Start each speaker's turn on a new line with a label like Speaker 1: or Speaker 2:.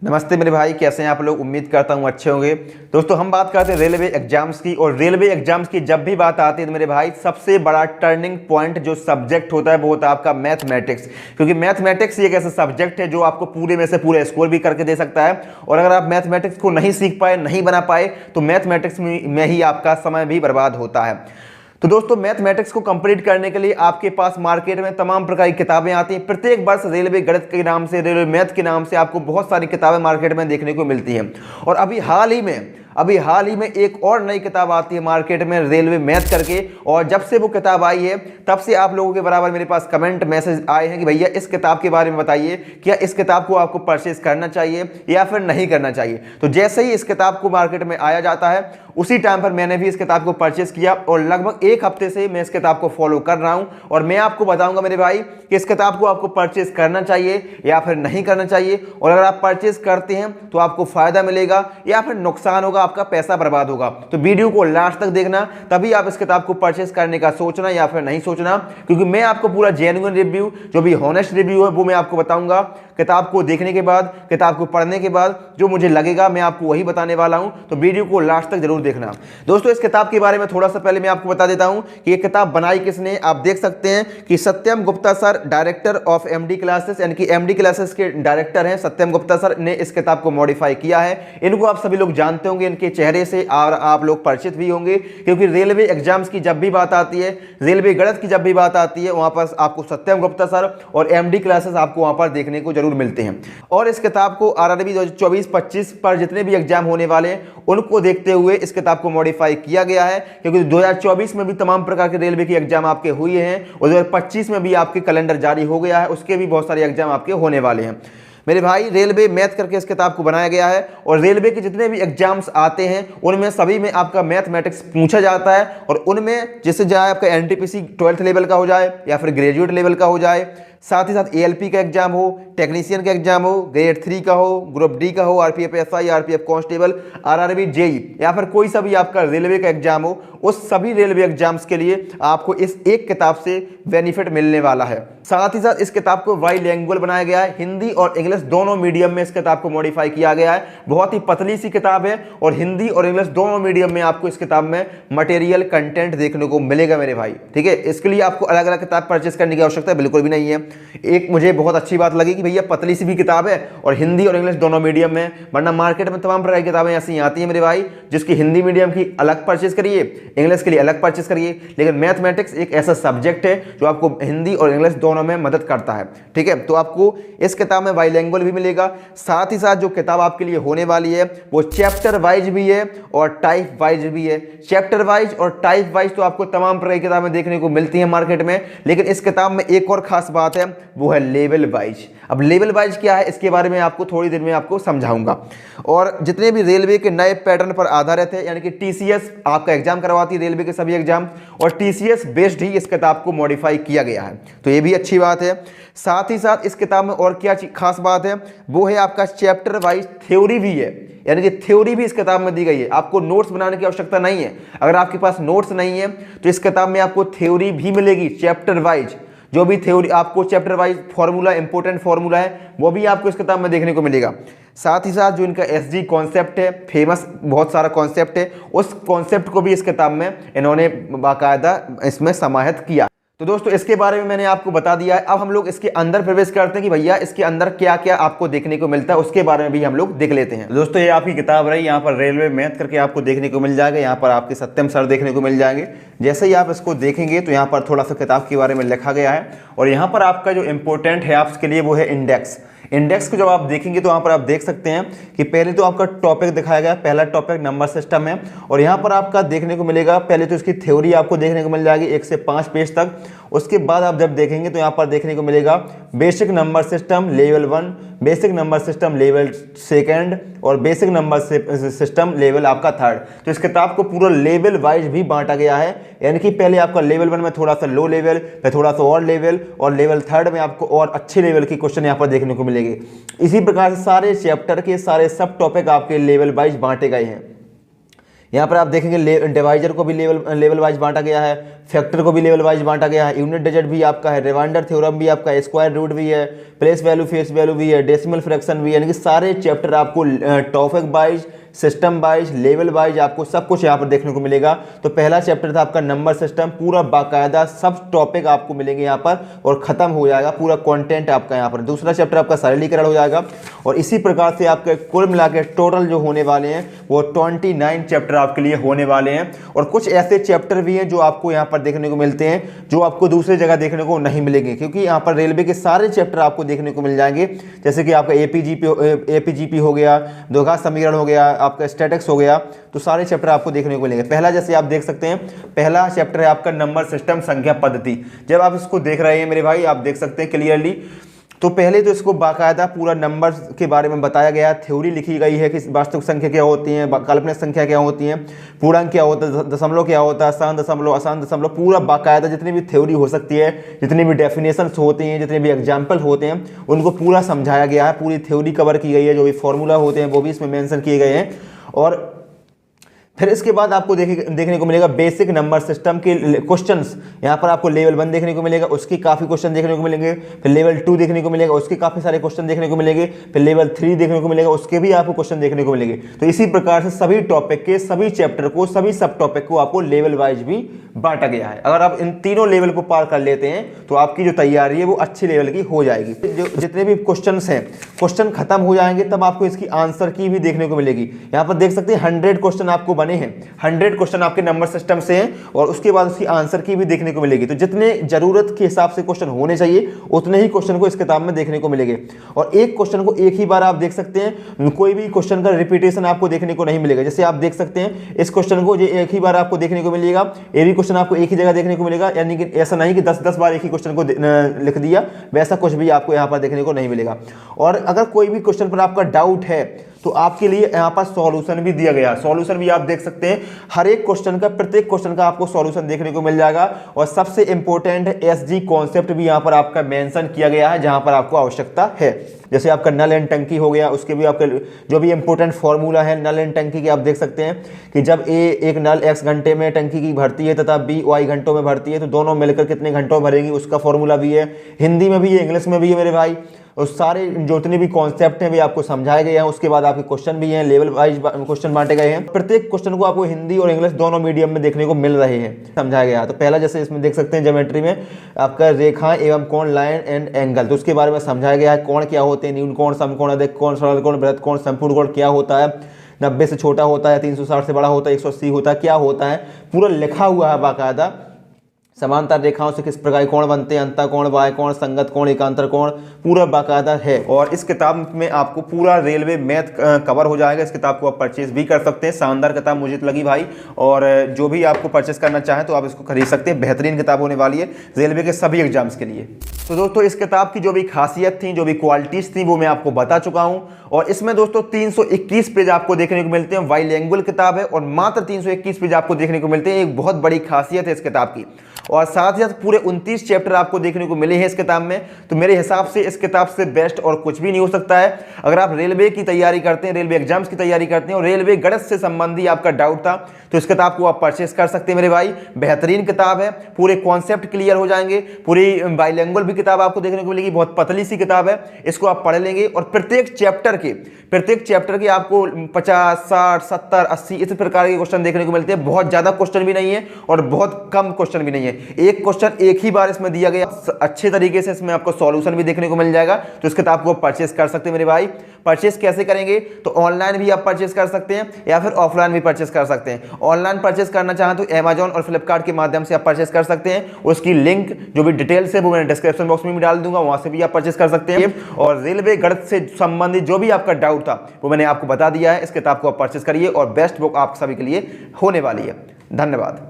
Speaker 1: नमस्ते मेरे भाई, कैसे हैं आप लोग। उम्मीद करता हूँ अच्छे होंगे। दोस्तों हम बात करते हैं रेलवे एग्जाम्स की, और रेलवे एग्जाम्स की जब भी बात आती है तो मेरे भाई सबसे बड़ा टर्निंग पॉइंट जो सब्जेक्ट होता है वो होता है आपका मैथमेटिक्स। क्योंकि मैथमेटिक्स एक ऐसा सब्जेक्ट है जो आपको पूरे में से पूरे स्कोर भी करके दे सकता है, और अगर आप मैथमेटिक्स को नहीं सीख पाए, नहीं बना पाए, तो मैथमेटिक्स में ही आपका समय भी बर्बाद होता है। तो दोस्तों मैथमेटिक्स को कंप्लीट करने के लिए आपके पास मार्केट में तमाम प्रकार की किताबें आती हैं। प्रत्येक वर्ष रेलवे गणित के नाम से, रेलवे मैथ के नाम से आपको बहुत सारी किताबें मार्केट में देखने को मिलती हैं। और अभी हाल ही में एक और नई किताब आती है मार्केट में, रेलवे मैथ करके। और जब से वो किताब आई है तब से आप लोगों के बराबर मेरे पास कमेंट मैसेज आए हैं कि भैया इस किताब के बारे में बताइए, क्या इस किताब को आपको परचेज करना चाहिए या फिर नहीं करना चाहिए। तो जैसे ही इस किताब को मार्केट में आया जाता है उसी टाइम पर मैंने भी इस किताब को परचेज किया, और लगभग एक हफ्ते से मैं इस किताब को फॉलो कर रहा हूं। और मैं आपको बताऊंगा मेरे भाई कि इस किताब को आपको परचेज करना चाहिए या फिर नहीं करना चाहिए, और अगर आप परचेज करते हैं तो आपको फायदा मिलेगा या फिर नुकसान होगा, आपका पैसा बर्बाद होगा। तो वीडियो को लास्ट तक देखना, तभी आप इस किताब को परचेज करने का सोचना या फिर नहीं सोचना। क्योंकि मैं आपको पूरा जेन्युइन रिव्यू, जो भी हॉनेस्ट रिव्यू है वो मैं आपको बताऊंगा। किताब को देखने के बाद, किताब को पढ़ने के बाद जो मुझे लगेगा मैं आपको वही बताने वाला हूं। तो वीडियो को लास्ट तक जरूर देखना। दोस्तों इस किताब के बारे में थोड़ा सा पहले मैं आपको बता देता हूं कि ये किताब बनाई किसने। आप देख सकते हैं कि Satyam Gupta sir, director of MD classes, यानी कि एमडी क्लासेस के डायरेक्टर हैं सत्यम गुप्ता सर, ने इस किताब को मॉडिफाई किया है। इनको आप सभी लोग जानते होंगे इनके चेहरे से, और आप लोग परिचित भी होंगे, क्योंकि रेलवे एग्जाम्स की जब भी बात आती है, रेलवे गणित की जब भी बात आती है, वहां पर आपको सत्यम गुप्ता सर और एमडी क्लासेस आपको वहां पर देखने को जरूर मिलते हैं। और इस किताब को आरआरबी 2024-25 पर जितने भी एग्जाम होने वाले हैं उनको देखते हुए इस किताब को मॉडिफाई किया गया है। क्योंकि 2024 में भी तमाम प्रकार के रेलवे के एग्जाम आपके हुए हैं, और 2025 में भी आपके कैलेंडर जारी हो गया है, उसके भी बहुत सारे एग्जाम आपके होने वाले हैं। मेरे भाई रेलवे मैथ करके इस किताब को बनाया गया है, और रेलवे के जितने भी एग्जाम्स आते हैं उनमें सभी में आपका मैथमेटिक्स पूछा जाता है। और उनमें जैसे जाए आपका एनटीपीसी 12th लेवल का हो जाए या फिर ग्रेजुएट लेवल का हो जाए, साथ ही साथ एएलपी का एग्जाम हो, टेक्नीशियन का एग्जाम हो, ग्रेड 3 का हो, ग्रुप डी का हो, RPF SI, RPF constable, RRB JE, या फिर कोई सा भी आपका रेलवे का एग्जाम हो, उस सभी रेलवे एग्जाम्स के लिए आपको इस एक किताब से बेनिफिट मिलने वाला है। साथ ही साथ इस किताब को बाइलिंगुअल बनाया गया है, हिंदी और इंग्लिश दोनों मीडियम में इस किताब को मॉडिफाई किया गया है। बहुत ही पतली सी किताब है, और हिंदी और इंग्लिश दोनों मीडियम में आपको इस किताब में मटेरियल कंटेंट देखने को मिलेगा मेरे भाई। ठीक है, इसके लिए आपको अलग अलग किताब परचेस करने की आवश्यकता बिल्कुल भी नहीं है। एक मुझे बहुत अच्छी बात लगी कि भैया पतली सी भी किताब है और हिंदी और इंग्लिश दोनों मीडियम में, वरना मार्केट में तमाम प्रकार की किताबें ऐसी आती हैं मेरे भाई जिसकी हिंदी मीडियम की अलग परचेस करिए, इंग्लिश के लिए अलग परचेस करिए। लेकिन मैथमेटिक्स एक ऐसा सब्जेक्ट है जो आपको हिंदी और इंग्लिश दोनों में मदद करता है। ठीक है, तो आपको इस किताब में बाइलिंगुअल भी मिलेगा। साथ ही साथ जो किताब आपके लिए होने वाली है वो चैप्टर वाइज भी है और टाइप वाइज भी है। चैप्टर वाइज और टाइप वाइज तो आपको तमाम प्रकार की किताबें देखने को मिलती हैं मार्केट में, लेकिन इस किताब में एक और खास बात है, वो है लेवल वाइज। अब लेवल वाइज क्या है इसके बारे में आपको थोड़ी देर में आपको समझाऊंगा। और जितने भी रेलवे के नए पैटर्न पर आधारित है, यानी कि टीसीएस आपका एग्जाम करवाती है, रेलवे के सभी एग्जाम, और टीसीएस बेस्ड ही इस किताब को मॉडिफाई किया गया है, तो ये भी अच्छी बात है। साथ ही साथ इस किताब में और क्या खास बात है, वो है आपका चैप्टर वाइज थ्योरी भी है, यानी कि थ्योरी भी इस किताब में दी गई है। आपको नोट्स बनाने की आवश्यकता नहीं है। अगर आपके पास नोट्स नहीं है तो इस किताब में आपको थ्योरी भी मिलेगी चैप्टर वाइज। जो भी थ्योरी आपको chapter wise formula, important formula है, वो भी आपको इस किताब में देखने को मिलेगा। साथ ही साथ जो इनका एसजी कॉन्सेप्ट है, फेमस बहुत सारा कॉन्सेप्ट है, उस कॉन्सेप्ट को भी इस किताब में इन्होंने बाकायदा इसमें समाहित किया। तो दोस्तों इसके बारे में मैंने आपको बता दिया है। अब हम लोग इसके अंदर प्रवेश करते हैं कि भैया इसके अंदर क्या क्या आपको देखने को मिलता है, उसके बारे में भी हम लोग देख लेते हैं। दोस्तों ये आपकी किताब रही, यहाँ पर रेलवे मैथ करके आपको देखने को मिल जाएगा। यहाँ पर आपके सत्यम सर देखने को मिल जाएंगे। जैसे ही आप इसको देखेंगे तो यहाँ पर थोड़ा सा किताब के बारे में लिखा गया है, और यहाँ पर आपका जो इंपॉर्टेंट है आपके लिए वो है इंडेक्स। इंडेक्स को जब आप देखेंगे तो यहाँ पर आप देख सकते हैं कि पहले तो आपका टॉपिक दिखाया गया है। पहला टॉपिक नंबर सिस्टम है, और यहाँ पर आपका देखने को मिलेगा पहले तो इसकी थ्योरी आपको देखने को मिल जाएगी 1 से 5 पेज तक। उसके बाद आप जब देखेंगे तो यहाँ पर देखने को मिलेगा basic number system level 1, basic number system level 2 और बेसिक नंबर सिस्टम लेवल आपका 3rd। तो इस किताब को पूरा लेवल वाइज भी बांटा गया है, यानी कि पहले आपका लेवल 1 में थोड़ा सा लो लेवल, फिर थोड़ा सा और लेवल, और लेवल 3rd में आपको और अच्छे लेवल के क्वेश्चन यहाँ पर देखने को मिलेंगे। इसी प्रकार से सारे चैप्टर के सारे सब टॉपिक आपके लेवल वाइज बांटे गए हैं। यहाँ पर आप देखेंगे डिवाइजर को भी लेवल वाइज बांटा गया है, फैक्टर को भी लेवल वाइज बांटा गया है, यूनिट डिजिट भी आपका है, रिमाइंडर थ्योरम भी आपका है, स्क्वायर रूट भी है, प्लेस वैल्यू फेस वैल्यू भी है, डेसिमल फ्रैक्शन भी है, यानी कि सारे चैप्टर आपको topic wise, system wise, level wise आपको सब कुछ यहाँ पर देखने को मिलेगा। तो पहला चैप्टर था आपका नंबर सिस्टम, पूरा बाकायदा सब टॉपिक आपको मिलेंगे यहाँ पर और खत्म हो जाएगा पूरा कंटेंट आपका यहाँ पर। दूसरा चैप्टर आपका सरलीकरण हो जाएगा और इसी प्रकार से आपके कुल मिला के टोटल जो होने वाले हैं वो 29 चैप्टर आपके लिए होने वाले हैं। और कुछ ऐसे चैप्टर भी हैं जो आपको यहाँ पर देखने को मिलते हैं जो आपको दूसरी जगह देखने को नहीं मिलेंगे, क्योंकि यहाँ पर रेलवे के सारे चैप्टर आपको देखने को मिल जाएंगे, जैसे कि आपका एपीजीपी हो गया, द्विघात समीकरण हो गया, आपका स्टैटिक्स हो गया, तो सारे चैप्टर आपको देखने को मिलेंगे। पहला जैसे आप देख सकते हैं, पहला चैप्टर है आपका नंबर सिस्टम, संख्या पद्धति। जब आप इसको देख रहे हैं मेरे भाई, आप देख सकते हैं क्लियरली, तो पहले तो इसको बाकायदा पूरा नंबर के बारे में बताया गया, थ्योरी लिखी गई है कि वास्तविक संख्या क्या होती है, काल्पनिक संख्या क्या होती है, पूर्णांक क्या होता है, दशमलव क्या होता है, साधारण दशमलव, असाधारण दशमलव, पूरा बाकायदा जितनी भी थ्योरी हो सकती है, जितनी भी डेफिनेशंस होती हैं, जितने भी एग्जाम्पल होते हैं, उनको पूरा समझाया गया है, पूरी थ्योरी कवर की गई है, जो भी फॉर्मूला होते हैं वो भी इसमें मेंशन किए गए हैं। और फिर इसके बाद आपको देखने को मिलेगा बेसिक नंबर सिस्टम के क्वेश्चंस। यहाँ पर आपको लेवल 1 देखने को मिलेगा, उसके काफ़ी क्वेश्चन देखने को मिलेंगे, फिर लेवल 2 देखने को मिलेगा, उसके काफ़ी सारे क्वेश्चन देखने को मिलेंगे, फिर लेवल 3 देखने को मिलेगा, उसके भी आपको क्वेश्चन देखने को मिलेंगे। तो इसी प्रकार से सभी टॉपिक के सभी चैप्टर को, सभी सब टॉपिक को आपको लेवल वाइज भी बांटा गया है। अगर आप इन तीनों लेवल को पार कर लेते हैं तो आपकी जो तैयारी है वो अच्छी लेवल की हो जाएगी। जो जितने भी क्वेश्चन हैं, क्वेश्चन खत्म हो जाएंगे तब आपको इसकी आंसर की भी देखने को मिलेगी। यहाँ पर देख सकते हैं 100 क्वेश्चन आपको बने हैं, 100 क्वेश्चन आपके नंबर सिस्टम से हैं और उसके बाद उसकी आंसर की भी देखने को मिलेगी। तो जितने जरूरत के हिसाब से क्वेश्चन होने चाहिए उतने ही क्वेश्चन को इस किताब में देखने को मिलेंगे। और एक क्वेश्चन को एक ही बार आप देख सकते हैं, कोई भी क्वेश्चन का रिपीटेशन आपको देखने को नहीं मिलेगा। जैसे आप देख सकते हैं इस क्वेश्चन को एक ही बार आपको देखने को मिलेगा, ये भी क्वेश्चन आपको एक ही जगह देखने को मिलेगा, यानी कि ऐसा नहीं कि 10-10 बार एक ही क्वेश्चन को लिख दिया, वैसा कुछ भी आपको यहाँ पर देखने को नहीं मिलेगा। और अगर कोई भी क्वेश्चन पर आपका डाउट है तो आपके लिए यहाँ पर सॉल्यूशन भी दिया गया है। सॉल्यूशन भी आप देख सकते हैं, हर एक क्वेश्चन का, प्रत्येक क्वेश्चन का आपको सॉल्यूशन देखने को मिल जाएगा। और सबसे इंपॉर्टेंट एसजी कॉन्सेप्ट भी यहाँ पर आपका मेंशन किया गया है जहाँ पर आपको आवश्यकता है। जैसे आपका नल एंड टंकी हो गया, उसके भी आपके जो भी इंपॉर्टेंट फॉर्मूला है नल एंड टंकी के, आप देख सकते हैं कि जब एक नल x घंटे में टंकी की भरती है तथा b y घंटों में भरती है तो दोनों मिलकर कितने घंटों में भरेंगी, उसका फॉर्मूला भी है। हिंदी में भी है, इंग्लिश में भी है मेरे भाई। और सारे जितने भी कॉन्सेप्ट हैं वे आपको समझाए गए हैं। उसके बाद आपके क्वेश्चन भी हैं, लेवल वाइज क्वेश्चन बांटे गए हैं। प्रत्येक क्वेश्चन को आपको हिंदी और इंग्लिश दोनों मीडियम में देखने को मिल रहे हैं, समझाया गया। तो पहला जैसे इसमें देख सकते हैं ज्योमेट्री में आपका रेखा एवं कोण, लाइन एंड एंगल, तो उसके बारे में समझाया गया है। कोण क्या होते हैं, न्यून कोण, समकोण, अधिक कोण, सरल कोण, बृहत कोण, संपूर्ण कोण क्या होता है, 90 से छोटा होता है, 360 से बड़ा होता है, 180 होता है, क्या होता है, पूरा लिखा हुआ है बाकायदा। समांतर रेखाओं से किस प्रकार कोण बनते हैं, अंतः कोण, वाय कोण, संगत कोण, एकांतर कोण, पूरा बाकायदा है। और इस किताब में आपको पूरा रेलवे मैथ कवर हो जाएगा। इस किताब को आप परचेज भी कर सकते हैं। शानदार किताब मुझे तो लगी भाई, और जो भी आपको परचेस करना चाहें तो आप इसको खरीद सकते हैं। बेहतरीन किताब होने वाली है रेलवे के सभी एग्जाम्स के लिए। तो दोस्तों इस किताब की जो भी खासियत थी, जो भी क्वालिटीज थी, वो मैं आपको बता चुका हूं। और इसमें दोस्तों 321 पेज आपको देखने को मिलते हैं। बाइलिंगुअल किताब है और मात्र 321 पेज आपको देखने को मिलते हैं। एक बहुत बड़ी खासियत है इस किताब की। और साथ ही साथ पूरे 29 चैप्टर आपको देखने को मिले हैं इस किताब में। तो मेरे हिसाब से इस किताब से बेस्ट और कुछ भी नहीं हो सकता है। अगर आप रेलवे की तैयारी करते हैं, रेलवे एग्जाम्स की तैयारी करते हैं और रेलवे गणित से संबंधी आपका डाउट था, तो इस किताब को आप परचेस कर सकते हैं मेरे भाई। बेहतरीन किताब है, पूरे कॉन्सेप्ट क्लियर हो जाएंगे। पूरी बाइलिंगुअल भी किताब आपको देखने को मिलेगी, बहुत पतली सी किताब है। इसको आप पढ़ लेंगे और प्रत्येक चैप्टर के आपको 50, 60, 70, 80 इस प्रकार के क्वेश्चन देखने को मिलते हैं। बहुत ज्यादा क्वेश्चन भी नहीं है और बहुत कम क्वेश्चन भी नहीं है। एक क्वेश्चन एक ही बार इसमें दिया गया, अच्छे तरीके से इसमें आपको सॉल्यूशन भी देखने को मिल जाएगा। तो इस किताब को परचेस कर सकते हैं मेरे भाई। परचेस कैसे करेंगे, तो ऑनलाइन भी आप परचेस कर सकते हैं या फिर ऑफलाइन भी परचेस कर सकते हैं। ऑनलाइन परचेस करना चाहें तो अमेजॉन और फ्लिपकार्ट के माध्यम से आप परचेस कर सकते हैं। उसकी लिंक जो भी डिटेल्स है वो मैं डिस्क्रिप्शन बॉक्स में भी डाल दूंगा, वहां से भी आप परचेस कर सकते हैं। और रेलवे गणित से संबंधित जो भी आपका डाउट था वो मैंने आपको बता दिया है। इस किताब को आप परचेस करिए और बेस्ट बुक आप सभी के लिए होने वाली है। धन्यवाद।